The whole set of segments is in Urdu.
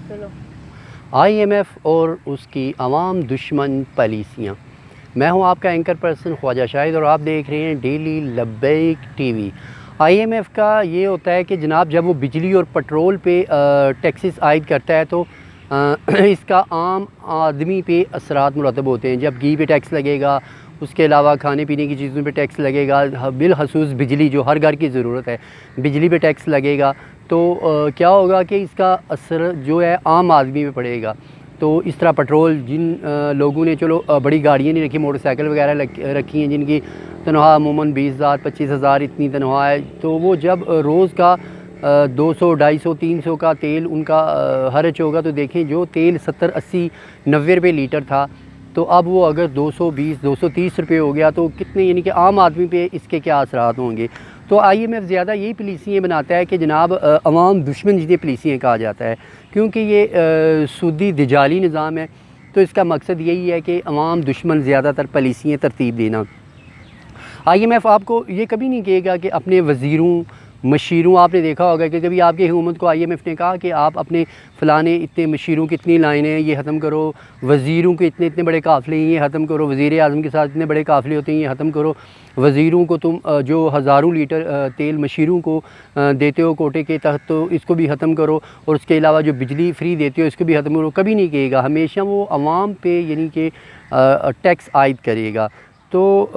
چلو IMF اور اس کی عوام دشمن پالیسیاں۔ میں ہوں آپ کا اینکر پرسن خواجہ شاہد اور آپ دیکھ رہے ہیں ڈیلی لبیک ٹی وی۔ IMF کا یہ ہوتا ہے کہ جناب جب وہ بجلی اور پٹرول پہ ٹیکسز عائد کرتا ہے تو اس کا عام آدمی پہ اثرات مرتب ہوتے ہیں۔ جب گھی پہ ٹیکس لگے گا، اس کے علاوہ کھانے پینے کی چیزوں پہ ٹیکس لگے گا، بالخصوص بجلی جو ہر گھر کی ضرورت ہے، بجلی پہ ٹیکس لگے گا، تو کیا ہوگا کہ اس کا اثر جو ہے عام آدمی پہ پڑے گا۔ تو اس طرح پٹرول، جن لوگوں نے چلو بڑی گاڑیاں نہیں رکھی، موٹر سائیکل وغیرہ رکھی ہیں، جن کی تنخواہ عموماً 20,000 25,000 اتنی تنخواہ ہے، تو وہ جب روز کا 200 250 300 کا تیل ان کا خرچ ہوگا، تو دیکھیں جو تیل 70 80 90 روپے لیٹر تھا، تو اب وہ اگر 220 230 روپے ہو گیا، تو کتنے یعنی کہ عام آدمی پہ اس کے کیا اثرات ہوں گے۔ تو IMF زیادہ یہی پالیسیاں بناتا ہے کہ جناب عوام دشمن جنہیں پالیسیاں کہا جاتا ہے، کیونکہ یہ سودی دجالی نظام ہے، تو اس کا مقصد یہی ہے کہ عوام دشمن زیادہ تر پالیسیاں ترتیب دینا۔ IMF آپ کو یہ کبھی نہیں کہے گا کہ اپنے وزیروں مشیروں، آپ نے دیکھا ہوگا کہ کبھی آپ کی حکومت کو IMF نے کہا کہ آپ اپنے فلانے اتنے مشیروں کی اتنی لائنیں ہیں یہ ختم کرو، وزیروں کے اتنے بڑے قافلے ہیں یہ ختم کرو، وزیر اعظم کے ساتھ اتنے بڑے قافلے ہوتے ہیں یہ ختم کرو، وزیروں کو تم جو ہزاروں لیٹر تیل مشیروں کو دیتے ہو کوٹے کے تحت تو اس کو بھی ختم کرو، اور اس کے علاوہ جو بجلی فری دیتے ہو اس کو بھی ختم کرو۔ کبھی نہیں کہے گا، ہمیشہ وہ عوام پہ یعنی کہ ٹیکس عائد کرے گا۔ تو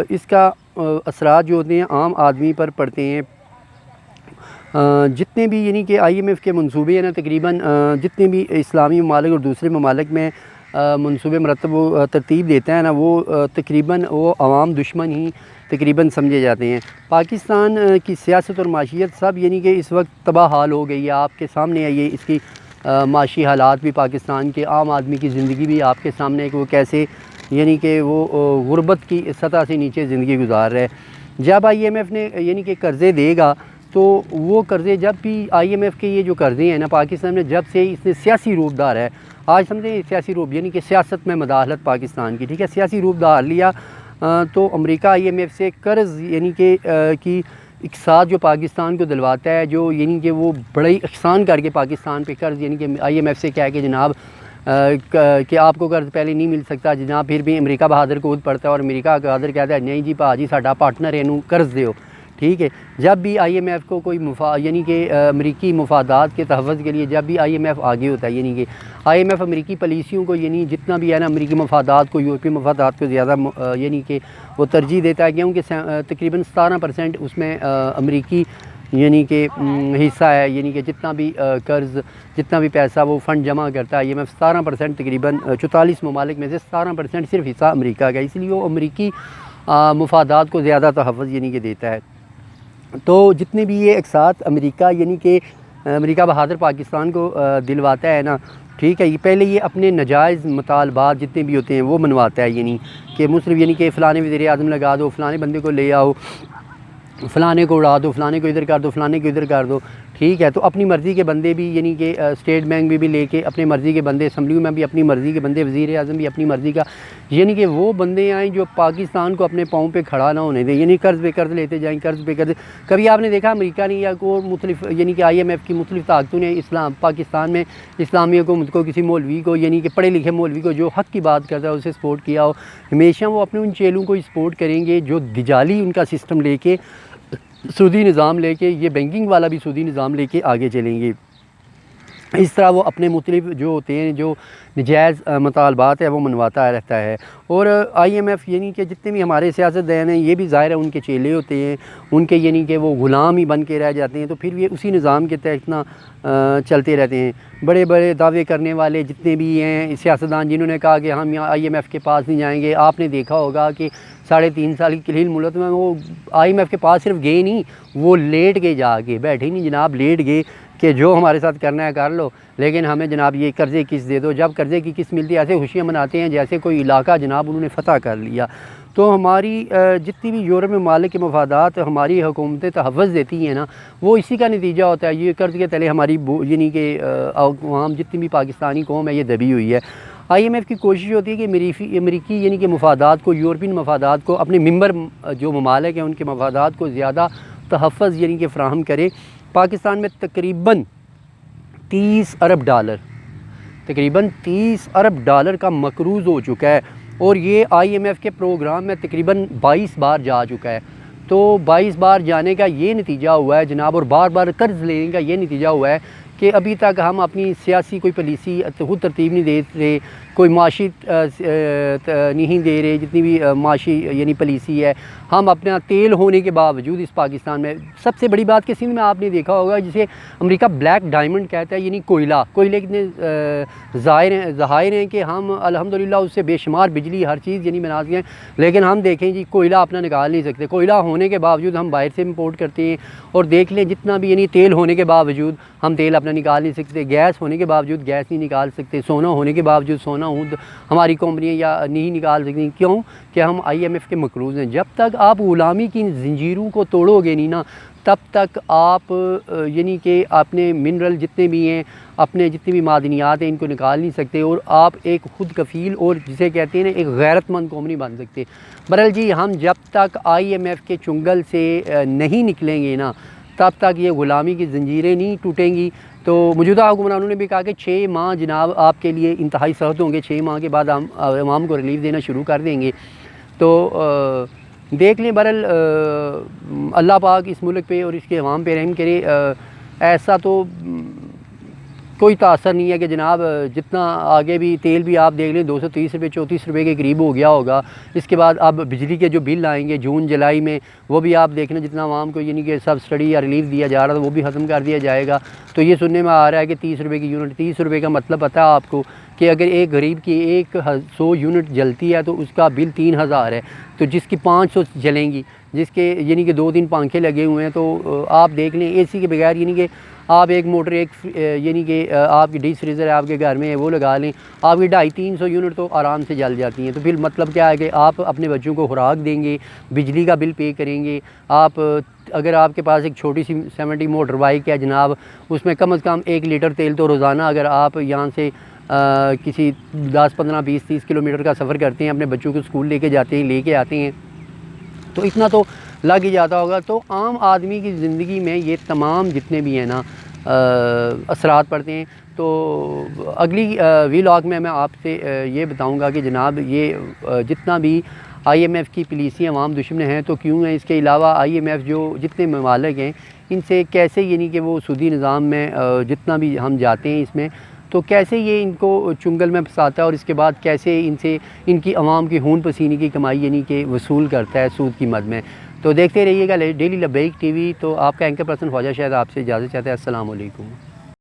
اس کا اثرات جو ہوتے ہیں عام آدمی پر پڑتے ہیں۔ جتنے بھی یعنی کہ IMF کے منصوبے ہیں نا، تقریباً جتنے بھی اسلامی ممالک اور دوسرے ممالک میں منصوبے مرتب و ترتیب دیتا ہے نا، وہ تقریباً وہ عوام دشمن ہی تقریباً سمجھے جاتے ہیں۔ پاکستان کی سیاست اور معیشت سب یعنی کہ اس وقت تباہ حال ہو گئی ہے، آپ کے سامنے ہے یہ اس کی معاشی حالات بھی، پاکستان کے عام آدمی کی زندگی بھی آپ کے سامنے ہے کہ وہ کیسے یعنی کہ وہ غربت کی سطح سے نیچے زندگی گزار رہے۔ جب IMF نے یعنی کہ قرضے دے گا، تو وہ قرضے جب بھی IMF کے یہ جو قرضے ہیں نا، پاکستان میں جب سے اس نے سیاسی روپ دار ہے، آج سمجھیں سیاسی روپ یعنی کہ سیاست میں مداخلت پاکستان کی، ٹھیک ہے، سیاسی روپ دار لیا، تو امریکہ IMF سے قرض یعنی کہ کی اقساط جو پاکستان کو دلواتا ہے، جو یعنی کہ وہ بڑے احسان کر کے پاکستان پہ قرض یعنی کہ IMF سے کہہ کہ جناب کہ آپ کو قرض پہلے نہیں مل سکتا جناب، پھر بھی امریکہ بہادر کود پڑتا ہے اور امریکہ بہادر کہتا ہے نہیں جی جی ساڈا پارٹنر ہے، قرض دیو، ٹھیک ہے۔ جب بھی IMF کو کوئی یعنی کہ امریکی مفادات کے تحفظ کے لیے جب بھی IMF آگے ہوتا ہے، یعنی کہ IMF امریکی پالیسیوں کو یعنی جتنا بھی ہے نا امریکی مفادات کو، یورپی مفادات کو زیادہ یعنی کہ وہ ترجیح دیتا ہے، کیونکہ تقریباً 17% اس میں امریکی یعنی کہ حصہ ہے، یعنی کہ جتنا بھی قرض جتنا بھی پیسہ وہ فنڈ جمع کرتا ہے IMF 17%، تقریباً 44 ممالک میں سے 17% صرف حصہ امریکہ کا، اس لیے وہ امریکی مفادات کو زیادہ تحفظ یعنی کہ دیتا ہے۔ تو جتنے بھی یہ اقساط امریکہ یعنی کہ امریکہ بہادر پاکستان کو دلواتا ہے نا، ٹھیک ہے، یہ پہلے یہ اپنے نجائز مطالبات جتنے بھی ہوتے ہیں وہ منواتا ہے، یعنی کہ مصرف یعنی کہ فلانے وزیر اعظم لگا دو، فلانے بندے کو لے آؤ، فلانے کو اڑا دو، فلانے کو ادھر کر دو، فلانے کو ادھر کر دو، ٹھیک ہے۔ تو اپنی مرضی کے بندے بھی یعنی کہ اسٹیٹ بینک بھی لے کے اپنی مرضی کے بندے، اسمبلیوں میں بھی اپنی مرضی کے بندے، وزیر اعظم بھی اپنی مرضی کا، یعنی کہ وہ بندے آئیں جو پاکستان کو اپنے پاؤں پہ کھڑا نہ ہونے دیں، یعنی قرض پہ قرض لیتے جائیں، قرض پہ قرض۔ کبھی آپ نے دیکھا امریکہ نے یا کوئی مختلف یعنی کہ IMF کی مختلف طاقتوں نے پاکستان میں اسلامی حکومت کو، کسی مولوی کو یعنی کہ پڑھے لکھے مولوی کو جو حق کی بات کرتا ہے اسے سپورٹ کیا ہو؟ ہمیشہ وہ اپنے ان چیلوں کو ہی سپورٹ کریں گے جو دجالی ان کا سسٹم لے کے، سودی نظام لے کے، یہ بینکنگ والا بھی سودی نظام لے کے آگے چلیں گے۔ اس طرح وہ اپنے مختلف جو ہوتے ہیں جو نجائز مطالبات ہے وہ منواتا رہتا ہے۔ اور IMF یعنی کہ جتنے بھی ہمارے سیاستدان ہیں یہ بھی ظاہر ہے ان کے چیلے ہوتے ہیں، ان کے یعنی کہ وہ غلام ہی بن کے رہ جاتے ہیں، تو پھر یہ اسی نظام کے تحت نہ چلتے رہتے ہیں۔ بڑے بڑے دعوے کرنے والے جتنے بھی ہیں سیاستدان جنہوں نے کہا کہ ہم یہاں IMF کے پاس نہیں جائیں گے، آپ نے دیکھا ہوگا کہ 3.5 سال کی قلیل مدت میں وہ IMF کے پاس صرف گئے نہیں، وہ لیٹ گئے، جا کے بیٹھے نہیں جناب، لیٹ گئے کہ جو ہمارے ساتھ کرنا ہے کر لو، لیکن ہمیں جناب یہ قرضے قسط دے دو۔ جب قرضے کی قسط ملتی ہے ایسے خوشیاں مناتے ہیں جیسے کوئی علاقہ جناب انہوں نے فتح کر لیا۔ تو ہماری جتنی بھی یورپ ممالک کے مفادات ہماری حکومتیں تحفظ دیتی ہیں نا، وہ اسی کا نتیجہ ہوتا ہے، یہ قرض کے تلے ہماری یعنی کہ عوام جتنی بھی پاکستانی قوم ہے یہ دبی ہوئی ہے۔ IMF کی کوشش ہوتی ہے کہ امریکی یعنی کہ مفادات کو، یورپین مفادات کو، اپنے ممبر جو ممالک ہیں ان کے مفادات کو زیادہ تحفظ یعنی کہ فراہم کرے۔ پاکستان میں تقریباً $30 ارب تقریباً $30 ارب کا مقروض ہو چکا ہے، اور یہ IMF کے پروگرام میں تقریباً 22 بار جا چکا ہے۔ تو 22 بار جانے کا یہ نتیجہ ہوا ہے جناب، اور بار بار قرض لینے کا یہ نتیجہ ہوا ہے کہ ابھی تک ہم اپنی سیاسی کوئی پالیسی خود ترتیب نہیں دے رہے، کوئی معاشی نہیں دے رہے، جتنی بھی معاشی یعنی پالیسی ہے۔ ہم اپنا تیل ہونے کے باوجود اس پاکستان میں سب سے بڑی بات کہ سندھ میں آپ نے دیکھا ہوگا جسے امریکہ بلیک ڈائمنڈ کہتا ہے، یعنی کوئلے کتنے ظاہر ہیں کہ ہم الحمدللہ اس سے بے شمار بجلی ہر چیز یعنی بنا سکتے ہیں، لیکن ہم دیکھیں جی کوئلہ اپنا نکال نہیں سکتے۔ کوئلہ ہونے کے باوجود ہم باہر سے امپورٹ کرتے ہیں، اور دیکھ لیں جتنا بھی یعنی تیل ہونے کے باوجود ہم تیل اپنا نکال نہیں سکتے، گیس ہونے کے باوجود گیس نہیں نکال سکتے، سونا ہونے کے باوجود سونا ہماری کمپنیاں یا نہیں نکال سکتی۔ کیوں کہ ہم IMF کے مقروض ہیں۔ جب تک آپ غلامی کی زنجیروں کو توڑو گے نہیں نا، تب تک آپ یعنی کہ اپنے منرل جتنے بھی ہیں، اپنے جتنے بھی معدنیات ہیں، ان کو نکال نہیں سکتے، اور آپ ایک خود کفیل اور جسے کہتے ہیں نا ایک غیرت مند قوم نہیں بن سکتے۔ بہرحال جی، ہم جب تک IMF کے چنگل سے نہیں نکلیں گے نا، تب تک یہ غلامی کی زنجیریں نہیں ٹوٹیں گی۔ تو موجودہ حکمرانوں نے بھی کہا کہ 6 ماہ جناب آپ کے لیے انتہائی سخت ہوں گے، 6 ماہ کے بعد ہم عوام کو ریلیف دینا شروع کر دیں گے۔ تو دیکھ لیں، بہرحال اللہ پاک اس ملک پہ اور اس کے عوام پہ رحم کرے۔ ایسا تو کوئی تاثر نہیں ہے کہ جناب جتنا آگے بھی تیل بھی آپ دیکھ لیں 230 روپے 34 روپے کے قریب ہو گیا ہوگا، اس کے بعد اب بجلی کے جو بل آئیں گے جون جولائی میں، وہ بھی آپ دیکھنا جتنا عوام کو یعنی کہ سبسڈی یا ریلیف دیا جا رہا تھا وہ بھی ختم کر دیا جائے گا۔ تو یہ سننے میں آ رہا ہے کہ 30 روپے کی یونٹ، 30 روپے کا مطلب پتہ ہے آپ کو کہ اگر ایک غریب کی 100 یونٹ جلتی ہے تو اس کا بل 3000 ہے، تو جس کی 500 جلیں گی، جس کے یعنی کہ 2-3 پنکھے لگے ہوئے ہیں، تو آپ دیکھ لیں اے سی کے بغیر یعنی کہ آپ ایک موٹر یعنی کہ آپ کی ڈیش فریزر ہے آپ کے گھر میں وہ لگا لیں، آپ کی 250-300 یونٹ تو آرام سے جل جاتی ہیں۔ تو پھر مطلب کیا ہے کہ آپ اپنے بچوں کو خوراک دیں گے، بجلی کا بل پے کریں گے، آپ اگر آپ کے پاس ایک چھوٹی سی 70 موٹر بائک ہے جناب، اس میں کم از کم 1 لیٹر تیل تو روزانہ اگر آپ یہاں سے کسی 10, 15, 20, 30 کلومیٹر کا سفر کرتے ہیں، اپنے بچوں کو اسکول لے کے جاتے ہیں، لے کے آتے ہیں، تو اتنا تو لگ ہی جاتا ہوگا۔ تو عام آدمی کی زندگی میں یہ تمام جتنے بھی ہیں نا اثرات پڑتے ہیں۔ تو اگلی ولاگ میں آپ سے یہ بتاؤں گا کہ جناب یہ جتنا بھی IMF کی پالیسیاں عوام دشمن ہیں تو کیوں ہیں، اس کے علاوہ IMF جو جتنے ممالک ہیں ان سے کیسے یعنی کہ وہ سودی نظام میں جتنا بھی ہم جاتے ہیں اس میں، تو کیسے یہ ان کو چنگل میں پھنساتا ہے، اور اس کے بعد کیسے ان کی عوام کی خون پسینے کی کمائی یعنی کہ وصول کرتا ہے سود کی مد میں۔ تو دیکھتے رہیے گا ڈیلی لبیک TV۔ تو آپ کا اینکر پرسن خواجہ شاہد آپ سے اجازت چاہتا ہے۔ السلام علیکم۔